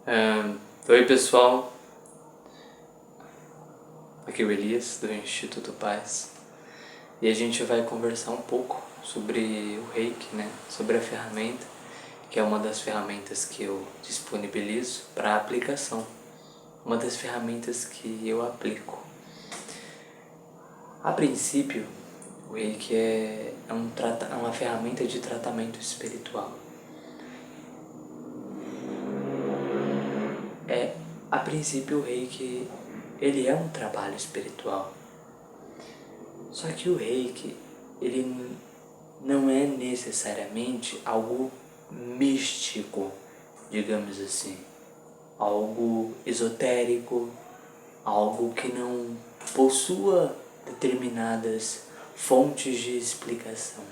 Oi pessoal, aqui é o Elias do Instituto Paz e a gente vai conversar um pouco sobre o Reiki, né? Sobre a ferramenta, que é uma das ferramentas que eu disponibilizo para aplicação, uma das ferramentas que eu aplico. A princípio, o Reiki é uma ferramenta de tratamento espiritual. A princípio, o Reiki ele é um trabalho espiritual. Só que o Reiki, ele não é necessariamente algo místico, digamos assim. Algo esotérico, algo que não possua determinadas fontes de explicação.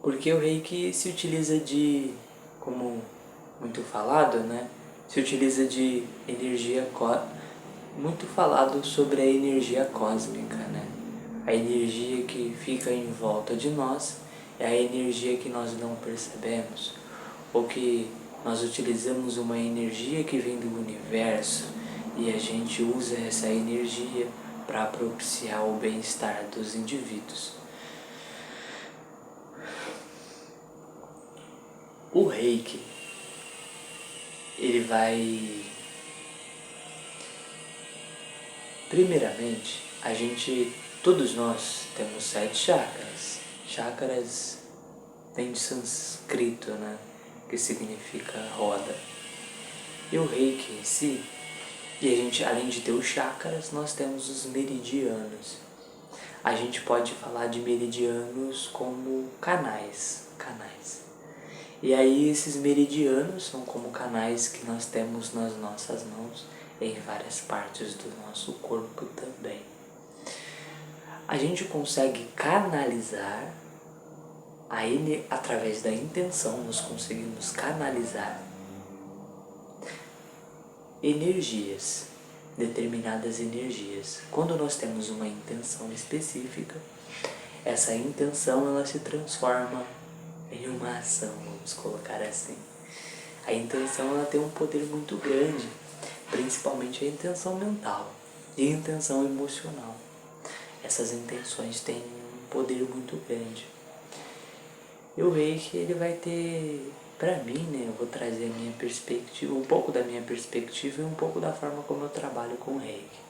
Porque o Reiki se utiliza de, como muito falado, né? Se utiliza de energia muito falado sobre a energia cósmica, né? A energia que fica em volta de nós é a energia que nós não percebemos, ou que nós utilizamos uma energia que vem do universo e a gente usa essa energia para propiciar o bem-estar dos indivíduos. O Reiki, ele vai... Primeiramente, todos nós temos 7 chakras. Chakras vem de sânscrito, né? Que significa roda. E o Reiki em si, e a gente, além de ter os chakras, nós temos os meridianos. A gente pode falar de meridianos como canais. E aí esses meridianos são como canais que nós temos nas nossas mãos, em várias partes do nosso corpo também. A gente consegue canalizar, através da intenção, nós conseguimos canalizar energias, determinadas energias. Quando nós temos uma intenção específica, essa intenção ela se transforma em uma ação, vamos colocar assim. A intenção ela tem um poder muito grande, principalmente a intenção mental e a intenção emocional. Essas intenções têm um poder muito grande. E o Reiki, ele vai ter, pra mim, né, eu vou trazer a minha perspectiva, um pouco da minha perspectiva e um pouco da forma como eu trabalho com o Reiki.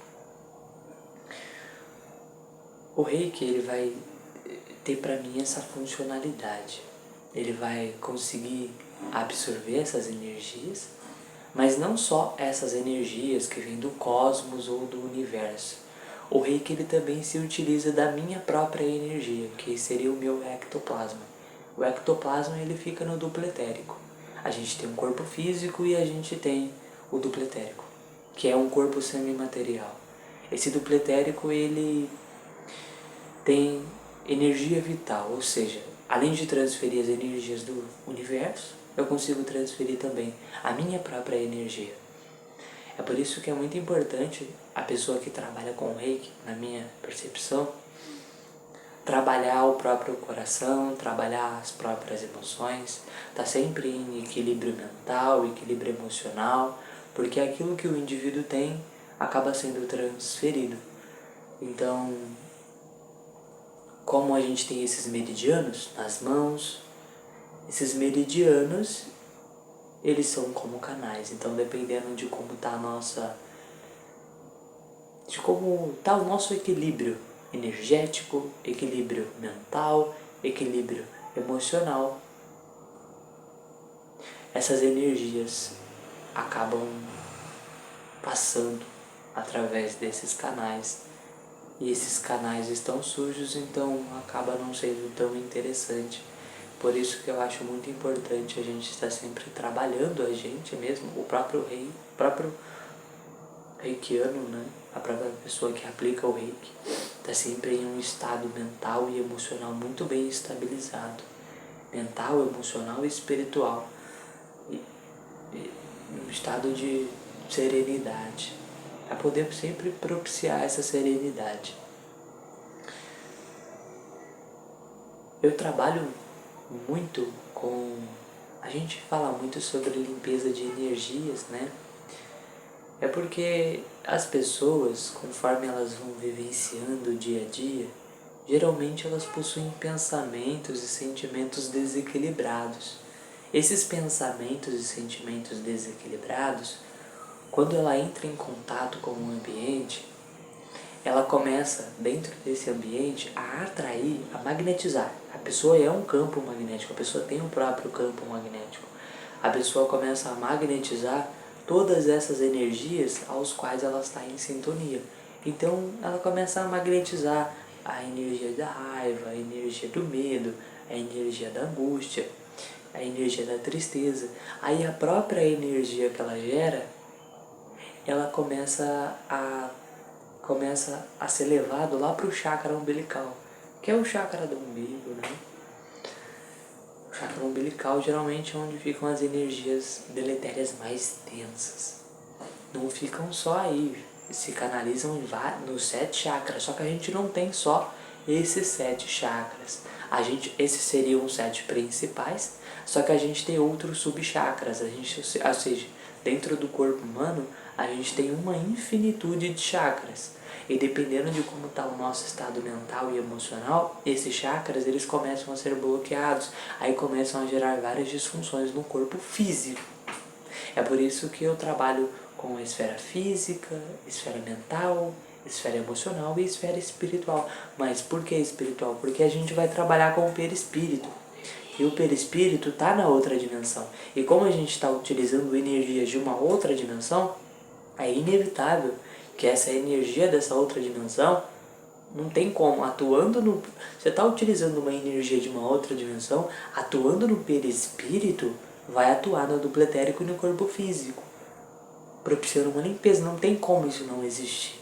O Reiki, ele vai ter pra mim essa funcionalidade. Ele vai conseguir absorver essas energias, mas não só essas energias que vêm do cosmos ou do universo. O Reiki ele também se utiliza da minha própria energia, que seria o meu ectoplasma. O ectoplasma ele fica no duplo etérico. A gente tem um corpo físico e a gente tem o duplo etérico, que é um corpo semimaterial. Esse duplo etérico ele tem energia vital, ou seja, além de transferir as energias do universo, eu consigo transferir também a minha própria energia. É por isso que é muito importante a pessoa que trabalha com o Reiki, na minha percepção, trabalhar o próprio coração, trabalhar as próprias emoções, estar sempre em equilíbrio mental, equilíbrio emocional, porque aquilo que o indivíduo tem acaba sendo transferido. Então, como a gente tem esses meridianos nas mãos, esses meridianos, eles são como canais. Então, dependendo de como está o nosso equilíbrio energético, equilíbrio mental, equilíbrio emocional, essas energias acabam passando através desses canais. E esses canais estão sujos, então acaba não sendo tão interessante. Por isso que eu acho muito importante a gente estar sempre trabalhando a gente mesmo, o próprio reikiano, né? A própria pessoa que aplica o reiki está sempre em um estado mental e emocional muito bem estabilizado. Mental, emocional e espiritual. E um estado de serenidade. Para poder sempre propiciar essa serenidade. Eu trabalho muito com a a gente fala muito sobre limpeza de energias, né? É porque as pessoas, conforme elas vão vivenciando o dia a dia, geralmente elas possuem pensamentos e sentimentos desequilibrados. Esses pensamentos e sentimentos desequilibrados, quando ela entra em contato com o ambiente, ela começa, dentro desse ambiente, a atrair, a magnetizar. A pessoa é um campo magnético, a pessoa tem o próprio campo magnético. A pessoa começa a magnetizar todas essas energias aos quais ela está em sintonia. Então ela começa a magnetizar a energia da raiva, a energia do medo, a energia da angústia, a energia da tristeza. Aí a própria energia que ela gera, ela começa a ser levado lá para o chakra umbilical, que é o chakra do umbigo, né? O chakra umbilical geralmente é onde ficam as energias deletérias mais densas. Não ficam só aí, se canalizam nos 7 chakras, só que a gente não tem só esses 7 chakras. Esses seriam os 7 principais, só que a gente tem outros subchakras, ou seja, dentro do corpo humano, a gente tem uma infinitude de chakras. E dependendo de como está o nosso estado mental e emocional, esses chakras eles começam a ser bloqueados, aí começam a gerar várias disfunções no corpo físico. É por isso que eu trabalho com a esfera física, esfera mental, esfera emocional e esfera espiritual. Mas por que espiritual? Porque a gente vai trabalhar com o perispírito. E o perispírito está na outra dimensão. E como a gente está utilizando energias de uma outra dimensão, é inevitável que essa energia dessa outra dimensão não tem como, você está utilizando uma energia de uma outra dimensão, atuando no perispírito, vai atuar no duplo etérico e no corpo físico, propiciando uma limpeza. Não tem como isso não existir.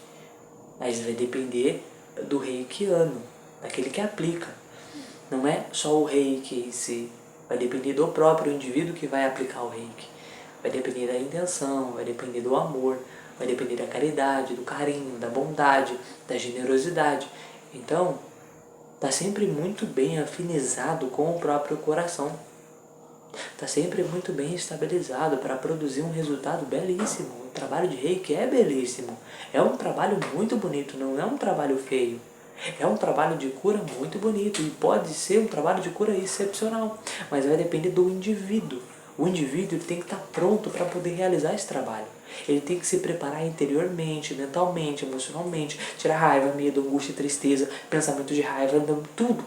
Mas vai depender do reikiano, daquele que aplica. Não é só o reiki em si, vai depender do próprio indivíduo que vai aplicar o reiki. Vai depender da intenção, vai depender do amor, vai depender da caridade, do carinho, da bondade, da generosidade. Então, está sempre muito bem afinizado com o próprio coração. Está sempre muito bem estabilizado para produzir um resultado belíssimo. O trabalho de reiki é belíssimo. É um trabalho muito bonito, não é um trabalho feio. É um trabalho de cura muito bonito e pode ser um trabalho de cura excepcional, mas vai depender do indivíduo. O indivíduo tem que estar pronto para poder realizar esse trabalho. Ele tem que se preparar interiormente, mentalmente, emocionalmente, tirar raiva, medo, angústia, tristeza, pensamento de raiva, tudo.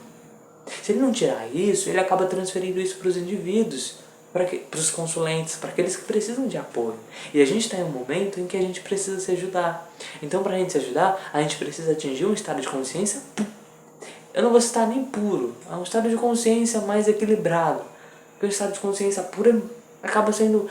Se ele não tirar isso, ele acaba transferindo isso para os indivíduos, para os consulentes, para aqueles que precisam de apoio. E a gente está em um momento em que a gente precisa se ajudar. Então, para a gente se ajudar, a gente precisa atingir um estado de consciência, eu não vou citar nem puro, é um estado de consciência mais equilibrado. Porque o estado de consciência pura acaba sendo,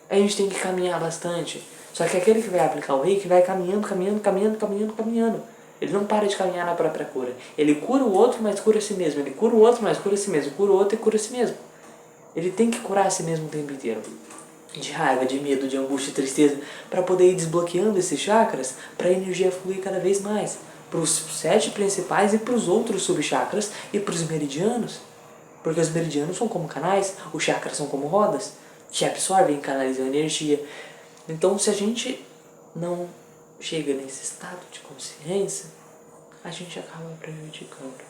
a gente tem que caminhar bastante. Só que aquele que vai aplicar o reiki vai caminhando. Ele não para de caminhar na própria cura. Ele cura o outro, mas cura a si mesmo. Ele cura o outro, mas cura a si mesmo. Cura o outro e cura a si mesmo. Ele tem que curar a si mesmo o tempo inteiro. De raiva, de medo, de angústia, de tristeza. Para poder ir desbloqueando esses chakras, para a energia fluir cada vez mais. Para os 7 principais e para os outros subchakras e para os meridianos. Porque os meridianos são como canais, os chakras são como rodas, que absorvem e canalizam energia. Então, se a gente não chega nesse estado de consciência, a gente acaba prejudicando.